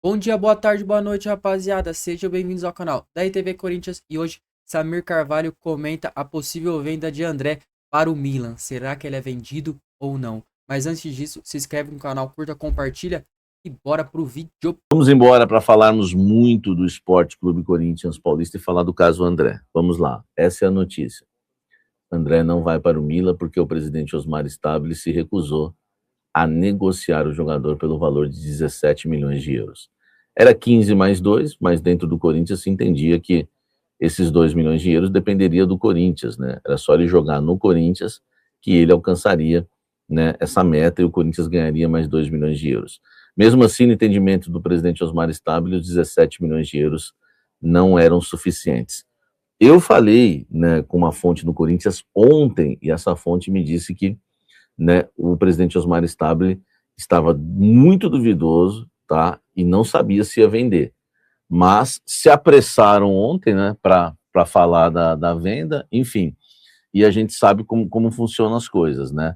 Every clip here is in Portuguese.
Bom dia, boa tarde, boa noite, rapaziada. Sejam bem-vindos ao canal da RTV Corinthians e hoje Samir Carvalho comenta a possível venda de André para o Milan. Será que ele é vendido ou não? Mas antes disso, se inscreve no canal, curta, compartilha e bora pro vídeo. Vamos embora para falarmos muito do Esporte Clube Corinthians Paulista e falar do caso André. Vamos lá, essa é a notícia. André não vai para o Milan porque o presidente Osmar Stabile se recusou a negociar o jogador pelo valor de 17 milhões de euros. Era 15 mais 2, mas dentro do Corinthians se entendia que esses 2 milhões de euros dependeria do Corinthians, né? Era só ele jogar no Corinthians que ele alcançaria, né, essa meta e o Corinthians ganharia mais 2 milhões de euros. Mesmo assim, no entendimento do presidente Osmar Stabile, os 17 milhões de euros não eram suficientes. Eu falei, né, com uma fonte no Corinthians ontem, e essa fonte me disse que, né, o presidente Osmar Stabile estava muito duvidoso, tá, e não sabia se ia vender. Mas se apressaram ontem, né, para falar da venda, enfim, e a gente sabe como funcionam as coisas, né?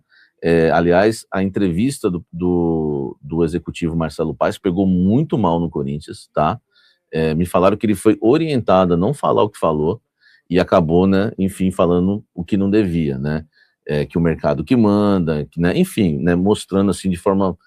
Aliás, a entrevista do executivo Marcelo Paes pegou muito mal no Corinthians, tá? Me falaram que ele foi orientado a não falar o que falou e acabou, né, enfim, falando o que não devia, né? Que o mercado que manda, que, né, enfim, né, mostrando assim de forma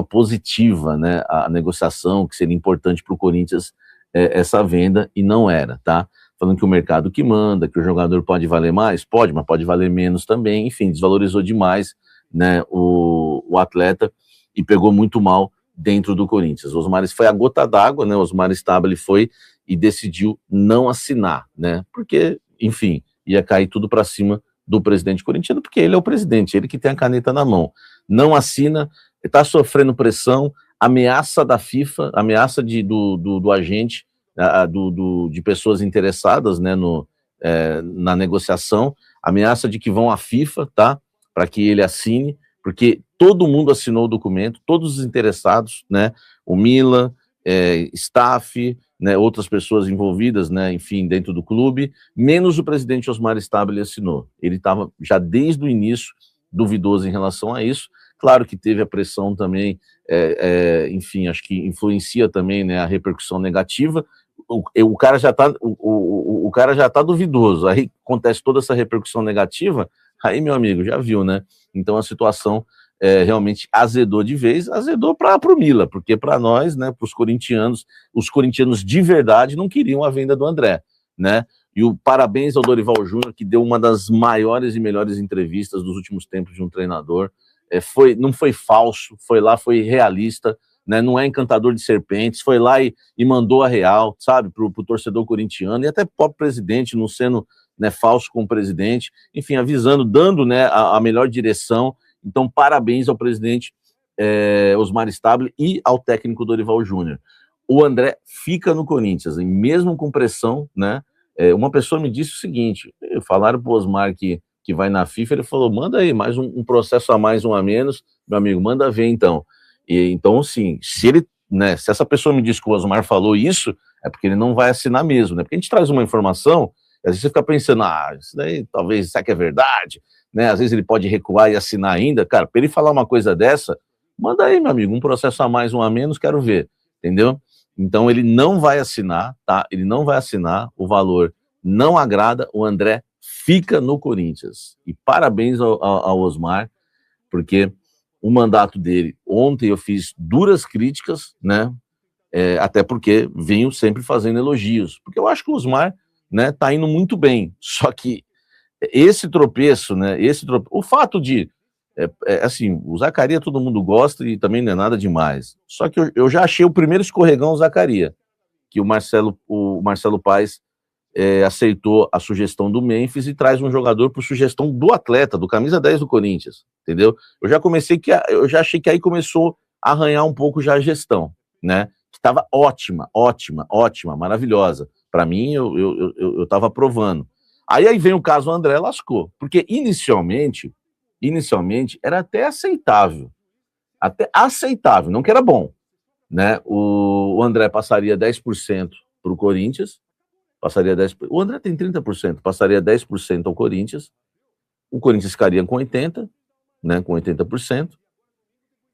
positiva, né, a negociação, que seria importante para o Corinthians essa venda, e não era, tá? Falando que o mercado que manda, que o jogador pode valer mais, pode, mas pode valer menos também, enfim, desvalorizou demais, né, o atleta e pegou muito mal dentro do Corinthians. O Osmar foi a gota d'água, né? O Osmar Stabile foi e decidiu não assinar, né? Porque, enfim, ia cair tudo para cima do presidente corintiano, porque ele é o presidente, ele que tem a caneta na mão. Não assina, está sofrendo pressão, ameaça da FIFA, ameaça do agente, de pessoas interessadas, né, na negociação, ameaça de que vão à FIFA, tá? Para que ele assine, porque todo mundo assinou o documento, todos os interessados, né? O Milan, staff, né, outras pessoas envolvidas, né, enfim, dentro do clube, menos o presidente Osmar Stabile assinou. Ele estava já desde o início duvidoso em relação a isso. Claro que teve a pressão também, enfim, acho que influencia também, né, a repercussão negativa. O cara já está o cara já tá duvidoso, aí acontece toda essa repercussão negativa, aí, meu amigo, já viu, né? Então a situação realmente azedou de vez, azedou para o Milan, porque para nós, né, para os corintianos de verdade não queriam a venda do André, né? E o parabéns ao Dorival Júnior, que deu uma das maiores e melhores entrevistas dos últimos tempos de um treinador. Não foi falso, foi lá, foi realista, né? Não é encantador de serpentes, foi lá e mandou a real, sabe, para o torcedor corintiano, e até o próprio presidente, não sendo, né, falso com o presidente, enfim, avisando, dando, né, a melhor direção. Então, parabéns ao presidente Osmar Stabile e ao técnico Dorival Júnior. O André fica no Corinthians, e mesmo com pressão, né? Uma pessoa me disse o seguinte: falaram para o Osmar que vai na FIFA, ele falou: manda aí mais um processo a mais, um a menos, meu amigo, manda ver então. E então, assim, se ele, né, se essa pessoa me disse que o Osmar falou isso, é porque ele não vai assinar mesmo, né? Porque a gente traz uma informação, às vezes você fica pensando, isso daí talvez, será que é verdade? Né? Às vezes ele pode recuar e assinar ainda. Cara, para ele falar uma coisa dessa, manda aí, meu amigo, um processo a mais, um a menos, quero ver, entendeu? Então ele não vai assinar, tá? Ele não vai assinar, o valor não agrada, o André fica no Corinthians. E parabéns ao Osmar, porque o mandato dele, ontem eu fiz duras críticas, né? Até porque venho sempre fazendo elogios, porque eu acho que o Osmar, né, tá indo muito bem, só que esse tropeço, né, o fato de, assim, o Zaccaria todo mundo gosta e também não é nada demais, só que eu já achei o primeiro escorregão o Zaccaria, que o Marcelo Paes aceitou a sugestão do Memphis e traz um jogador por sugestão do atleta, do camisa 10 do Corinthians, entendeu? Eu já achei que aí começou a arranhar um pouco já a gestão, né? Que estava ótima, ótima, ótima, maravilhosa. Para mim, eu estava aprovando. Aí vem o caso André, lascou. Porque inicialmente era até aceitável, não que era bom, né? O André passaria 10% para o Corinthians, passaria 10%. O André tem 30%, passaria 10% ao Corinthians. O Corinthians ficaria com 80%, né, com 80%.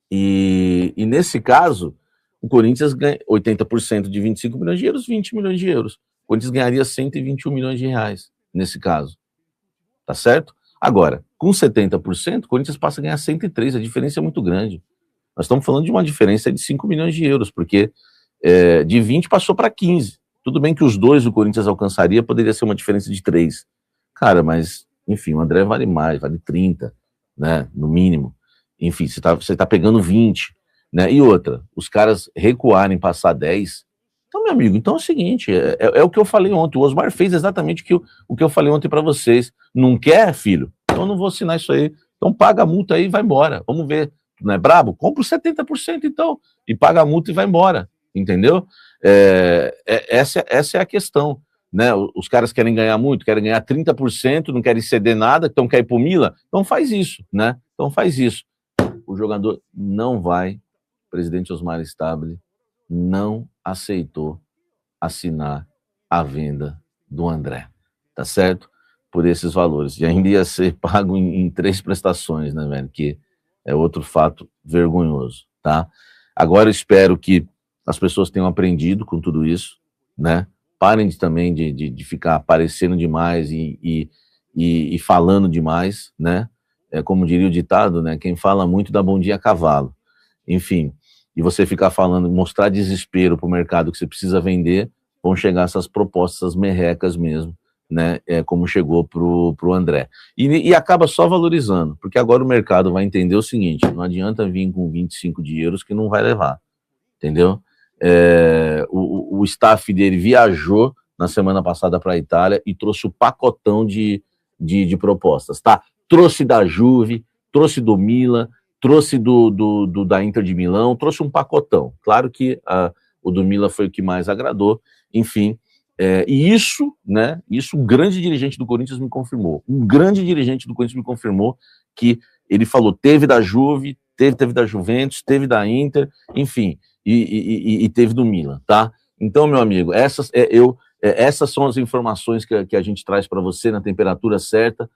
E nesse caso, o Corinthians ganha 80% de 25 milhões de euros, 20 milhões de euros. O Corinthians ganharia 121 milhões de reais nesse caso. Tá certo? Agora, com 70%, o Corinthians passa a ganhar 103, a diferença é muito grande. Nós estamos falando de uma diferença de 5 milhões de euros, porque de 20 passou para 15. Tudo bem que os dois o Corinthians alcançaria, poderia ser uma diferença de 3. Cara, mas, enfim, o André vale mais, vale 30, né, no mínimo. Enfim, você tá pegando 20, né? E outra, os caras recuarem, passar 10. Então, meu amigo, então é o seguinte, é o que eu falei ontem, o Osmar fez exatamente o que eu falei ontem para vocês. Não quer, filho? Então eu não vou assinar isso aí. Então paga a multa aí e vai embora. Vamos ver. Não é brabo? Compra os 70% então, e paga a multa e vai embora, entendeu? Essa é a questão, né? Os caras querem ganhar muito, querem ganhar 30%, não querem ceder nada, então quer ir pro Mila, então faz isso, né? Então faz isso. O jogador não vai, o presidente Osmar Stabile não aceitou assinar a venda do André, tá certo? Por esses valores. E ainda ia ser pago em 3 prestações, né, velho? Que é outro fato vergonhoso, tá? Agora eu espero que as pessoas tenham aprendido com tudo isso, né? Parem também de ficar aparecendo demais e falando demais, né? Como diria o ditado, né? Quem fala muito dá bom dia a cavalo. Enfim, e você ficar falando, mostrar desespero para o mercado que você precisa vender, vão chegar essas propostas merrecas mesmo, né? Como chegou pro André. E acaba só valorizando, porque agora o mercado vai entender o seguinte: não adianta vir com 25 de euros que não vai levar, entendeu? O staff dele viajou na semana passada para a Itália e trouxe o pacotão de propostas, tá? Trouxe da Juve, trouxe do Milan, trouxe da Inter de Milão, trouxe um pacotão. Claro que o do Milan foi o que mais agradou, enfim. E isso, né? Isso um grande dirigente do Corinthians me confirmou. Um grande dirigente do Corinthians me confirmou que ele falou, teve da Juve, teve da Juventus, teve da Inter, enfim, e teve do Milan, tá? Então, meu amigo, essas são as informações que a gente traz para você na temperatura certa.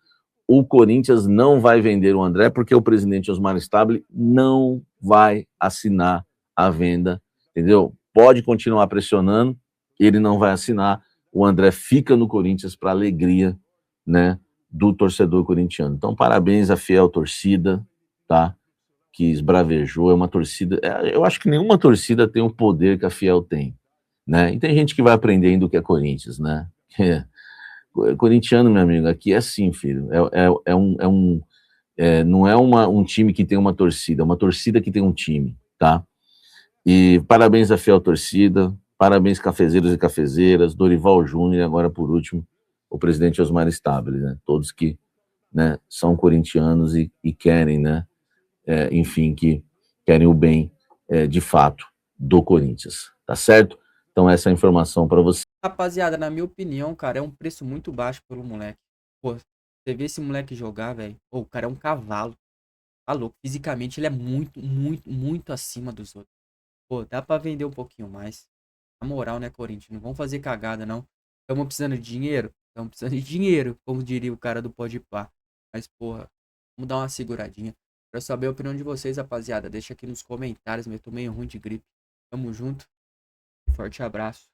O Corinthians não vai vender o André porque o presidente Osmar Stabile não vai assinar a venda, entendeu? Pode continuar pressionando, ele não vai assinar, o André fica no Corinthians para alegria, né, do torcedor corintiano. Então, parabéns à fiel torcida, tá? Que esbravejou, é uma torcida, eu acho que nenhuma torcida tem o poder que a fiel tem, né? E tem gente que vai aprendendo o que é Corinthians, né? Corintiano, meu amigo, aqui é assim, filho. Não é um time que tem uma torcida, é uma torcida que tem um time, tá? E parabéns à fiel torcida, parabéns cafezeiros e cafezeiras, Dorival Júnior e agora por último o presidente Osmar Stabile, né? Todos que, né, são corintianos e querem, né? Enfim, que querem o bem de fato do Corinthians, tá certo? Então essa é a informação para você. Rapaziada, na minha opinião, cara, é um preço muito baixo pelo moleque. Pô, você vê esse moleque jogar, velho. Pô, o cara é um cavalo. Tá louco. Fisicamente ele é muito, muito, muito acima dos outros. Pô, dá pra vender um pouquinho mais. Na moral, né, Corinthians? Não vamos fazer cagada, não. Estamos precisando de dinheiro? Estamos precisando de dinheiro, como diria o cara do Podpah. Mas, porra, vamos dar uma seguradinha. Quero saber a opinião de vocês, rapaziada. Deixa aqui nos comentários, mas eu tô meio ruim de gripe. Tamo junto. Forte abraço.